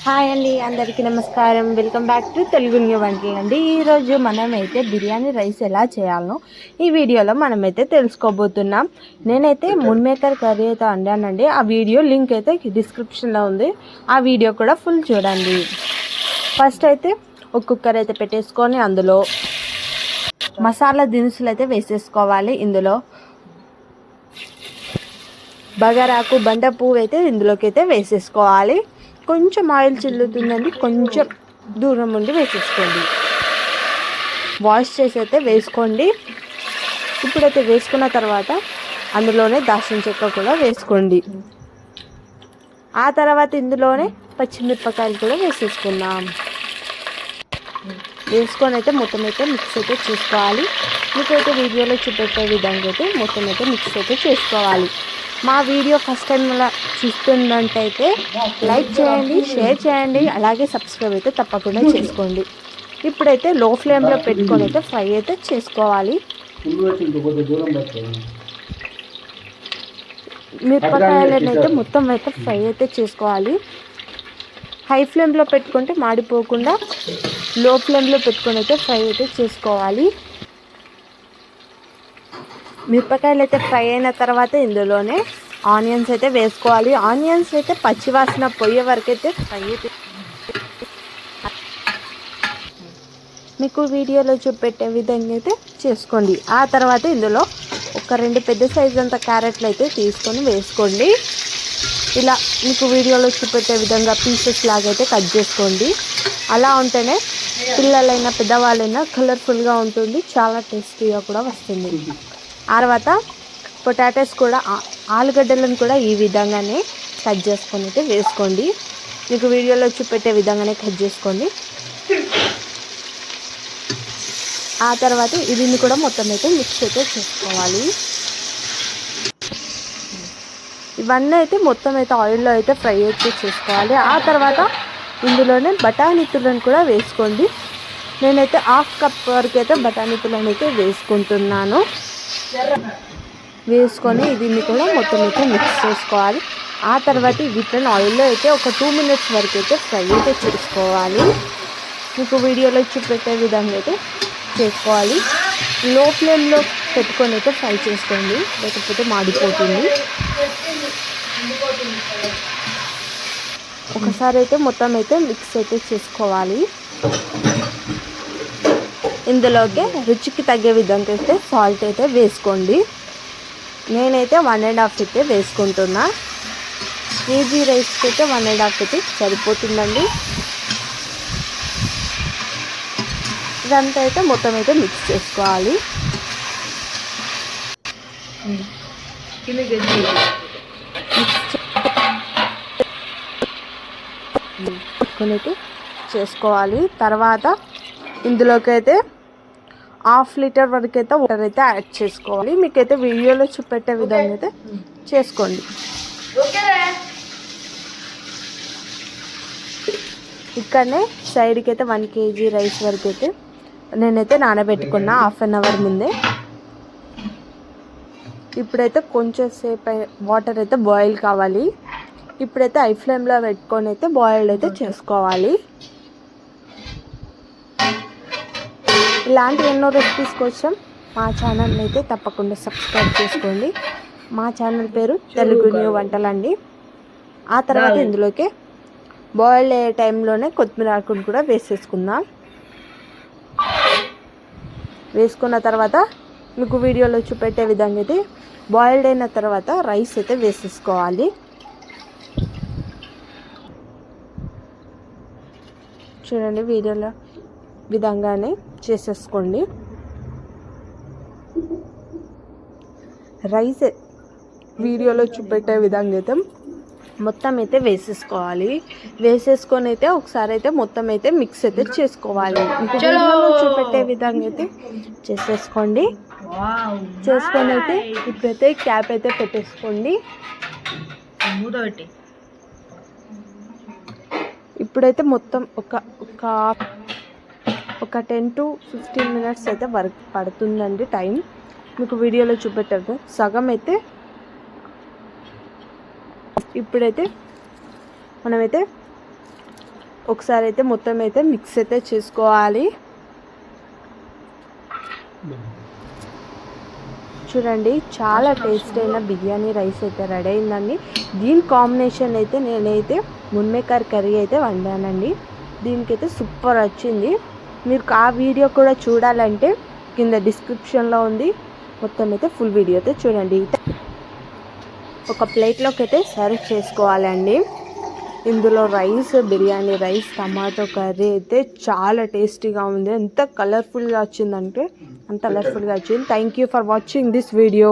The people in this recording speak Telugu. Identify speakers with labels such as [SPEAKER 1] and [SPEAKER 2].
[SPEAKER 1] హాయ్ అండి, అందరికీ నమస్కారం. Welcome back to Telugu new వంటలు అండి. ఈరోజు మనమైతే బిర్యానీ రైస్ ఎలా చేయాలనో ఈ వీడియోలో మనమైతే తెలుసుకోబోతున్నాం. నేనైతే మున్ మేకర్ కర్రీ అయితే వండానండి. ఆ వీడియో లింక్ అయితే డిస్క్రిప్షన్లో ఉంది. ఆ వీడియో కూడా ఫుల్ చూడండి. ఫస్ట్ అయితే ఒక కుక్కర్ అయితే పెట్టేసుకొని అందులో మసాలా దినుసులు అయితే వేసేసుకోవాలి. ఇందులో బగారాకు, బండ పువ్వు అయితే ఇందులోకి అయితే వేసేసుకోవాలి. కొంచెం ఆయిల్ చిల్లుతుందండి, కొంచెం దూరం ఉండి వేసేసుకోండి. వాష్ చేసి అయితే వేసుకోండి. ఇప్పుడైతే వేసుకున్న తర్వాత అందులోనే దాల్చిన చెక్క కూడా వేసుకోండి. ఆ తర్వాత ఇందులోనే పచ్చిమిరపకాయలు కూడా వేసేసుకుందాం. వేసుకొని అయితే మొత్తం అయితే మిక్స్ అయితే చేసుకోవాలి. మీకైతే వీడియోలో చూపెట్టే విధంగా అయితే మొత్తం అయితే మిక్స్ అయితే చేసుకోవాలి. మా వీడియో ఫస్ట్ టైం అలా చూస్తున్నట్టయితే లైక్ చేయండి, షేర్ చేయండి, అలాగే సబ్స్క్రైబ్ అయితే తప్పకుండా చేసుకోండి. ఇప్పుడైతే లో ఫ్లేమ్లో పెట్టుకొని అయితే ఫ్రై అయితే చేసుకోవాలి. మిరపకాయలను అయితే మొత్తం అయితే ఫ్రై అయితే చేసుకోవాలి. హై ఫ్లేమ్లో పెట్టుకుంటే మాడిపోకుండా లో ఫ్లేమ్లో పెట్టుకొని అయితే ఫ్రై అయితే చేసుకోవాలి. మిరపకాయలు అయితే ఫ్రై అయిన తర్వాత ఇందులోనే ఆనియన్స్ అయితే వేసుకోవాలి. ఆనియన్స్ అయితే పచ్చివాసన పోయే వరకు అయితే ఫ్రై అయితే మీకు వీడియోలో చూపెట్టే విధంగా అయితే చేసుకోండి. ఆ తర్వాత ఇందులో ఒక 2 పెద్ద సైజు అంత క్యారెట్లు అయితే తీసుకొని వేసుకోండి. ఇలా మీకు వీడియోలో చూపెట్టే విధంగా పీసెస్ లాగా అయితే కట్ చేసుకోండి. అలా ఉంటేనే పిల్లలైనా పెద్దవాళ్ళైనా కలర్ఫుల్గా ఉంటుంది, చాలా టేస్టీగా కూడా వస్తుంది. ఆ తర్వాత పొటాటోస్ కూడా, ఆలుగడ్డలను కూడా ఈ విధంగానే కట్ చేసుకొని అయితే వేసుకోండి. మీకు వీడియోలో చూపెట్టే విధంగానే కట్ చేసుకోండి. ఆ తర్వాత దీన్ని కూడా మొత్తం అయితే మిక్స్ అయితే చేసుకోవాలి. ఇవన్నీ అయితే మొత్తం అయితే ఆయిల్లో అయితే ఫ్రై అయితే చేసుకోవాలి. ఆ తర్వాత ఇందులోనే బఠానీతులను కూడా వేసుకోండి. నేనైతే 1/2 కప్ వరకు అయితే బఠానీతులను అయితే వేసుకుంటున్నాను. వేసుకొని దీన్ని కూడా మొత్తం అయితే మిక్స్ చేసుకోవాలి. ఆ తర్వాత వీటిని ఆయిల్లో అయితే ఒక 2 మినిట్స్ వరకు అయితే ఫ్రై అయితే చేసుకోవాలి. మీకు వీడియోలో చూపెట్టే విధంగా అయితే చేసుకోవాలి. లో ఫ్లేమ్లో పెట్టుకొని అయితే ఫ్రై చేసుకోండి, లేకపోతే మాడిపోతుంది. ఒకసారి అయితే మొత్తం అయితే మిక్స్ అయితే చేసుకోవాలి. ఇందులోకి రుచికి తగ్గే విధంగా అయితే సాల్ట్ అయితే వేసుకోండి. నేనైతే 1.5 అయితే వేసుకుంటున్నా. కేజీ రైస్కి అయితే 1.5 అయితే సరిపోతుందండి. ఇదంతా అయితే మొత్తం అయితే మిక్స్ చేసుకోవాలి. అయితే చేసుకోవాలి. తర్వాత ఇందులోకి అయితే 1/2 లీటర్ వరకు అయితే వాటర్ అయితే యాడ్ చేసుకోవాలి. మీకైతే వీడియోలో చూపెట్టే విధంగా అయితే చేసుకోండి. ఇక్కడనే సైడ్కి అయితే 1 కేజీ రైస్ వరకు అయితే నేనైతే నానబెట్టుకున్నా 1/2 అవర్ ముందే. ఇప్పుడైతే కొంచెం సేపు వాటర్ అయితే బాయిల్ కావాలి. ఇప్పుడైతే హై ఫ్లేమ్లో పెట్టుకొని అయితే బాయిల్డ్ అయితే చేసుకోవాలి. ఇలాంటి ఎన్నో రెసిపీస్ కోసం మా ఛానల్ని అయితే తప్పకుండా సబ్స్క్రైబ్ చేసుకోండి. మా ఛానల్ పేరు తెలుగు న్యూ వంటలండి. ఆ తర్వాత ఇందులోకి బాయిల్డ్ అయ్యే టైంలోనే కొత్తిమీర ఆకును కూడా వేసేసుకుందాం. వేసుకున్న తర్వాత మీకు వీడియోలో చూపెట్టే విధంగా అయితే బాయిల్డ్ అయిన తర్వాత రైస్ అయితే వేసేసుకోవాలి. చూడండి, వీడియోలో విధంగానే చేసేసుకోండి. రైస్ వీడియోలో చూపెట్టే విధంగా అయితే మొత్తం అయితే వేసేసుకోవాలి. వేసేసుకొని అయితే ఒకసారి అయితే మొత్తం అయితే మిక్స్ అయితే చేసుకోవాలి. వీడియోలో చూపెట్టే విధంగా అయితే చేసేసుకోండి. చేసుకొని అయితే ఇప్పుడైతే క్యాప్ అయితే పెట్టేసుకోండి. ఇప్పుడైతే మొత్తం ఒక 10 to 15 మినిట్స్ అయితే వర్క్ పడుతుందండి టైం. మీకు వీడియోలో చూపెట్టారు సగం అయితే. ఇప్పుడైతే మనమైతే ఒకసారి అయితే మొత్తం అయితే మిక్స్ అయితే చేసుకోవాలి. చూడండి చాలా టేస్ట్ అయిన బిర్యానీ రైస్ అయితే రెడీ అయిందండి. దీని కాంబినేషన్ అయితే నేనైతే మున్మేకర్ కర్రీ అయితే వండానండి. దీనికైతే సూపర్ వచ్చింది. మీరు ఆ వీడియో కూడా చూడాలంటే కింద డిస్క్రిప్షన్లో ఉంది. మొత్తం అయితే ఫుల్ వీడియో అయితే చూడండి. ఒక ప్లేట్లోకి అయితే సర్వ్ చేసుకోవాలండి. ఇందులో rice, biryani rice, tomato curry అయితే చాలా టేస్టీగా ఉంది. ఎంత కలర్ఫుల్గా వచ్చిందంటే అంత కలర్ఫుల్గా వచ్చింది. Thank you for watching this video.